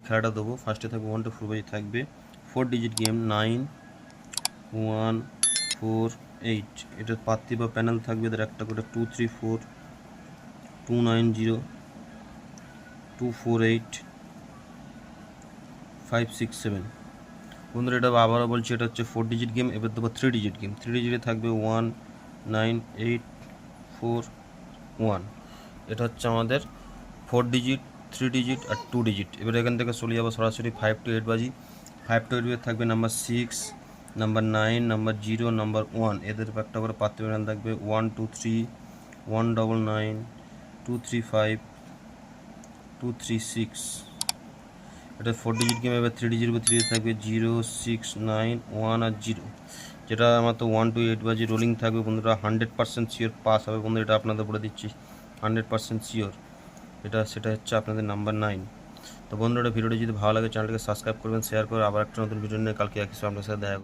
খেলাটা দেবো। ফার্স্টে থাকবে 1 to 4 বাজি থাকবে 4 ডিজিট গেম 9 1 4 8। এটা পাত্তি বা প্যানেল থাকবে এদের একটা করে 2 3 4 2 9 0 2 4 8 5 6 7। বন্ধুরা এটা আবারও বলছি, এটা হচ্ছে 4 ডিজিট গেম। এবার দেবো 3 ডিজিট গেম। 3 ডিজিটে থাকবে 1 9 8 4 1। এটা হচ্ছে আমাদের 4 ডিজিট, 3 ডিজিট আর 2 ডিজিট। এবার এখান থেকে চলে যাবো সরাসরি 5 to 8 বাজি। 5 to 8 থাকবে নাম্বার 6, নাম্বার 9, নাম্বার 0, নাম্বার 1। এদের একটা করে পাত্র প্যানেল থাকবে 1 2 3 1 9 9 2 3 5 2 3 6। এটা 4 ডিজিট গেম। এবার 3 ডিজিট বা 3 থাকবে 0 6 9 1 আর 0। যেটা আমার তো 1 to 8 বাজি রোলিং থাকবে বন্ধুরা। 100% শিওর পাস হবে বন্ধুরা, এটা আপনাদের বলে দিচ্ছি 100% শিওর। সেটা হচ্ছে আপনাদের নাম্বার 9। তো বন্ধুরা ভিডিওটি যদি ভালো লাগে চ্যানেলটিকে সাবস্ক্রাইব করবেন, শেয়ার করে আবার একটা নতুন ভিডিও নিয়ে কালকে একই আপনার সাথে দেখা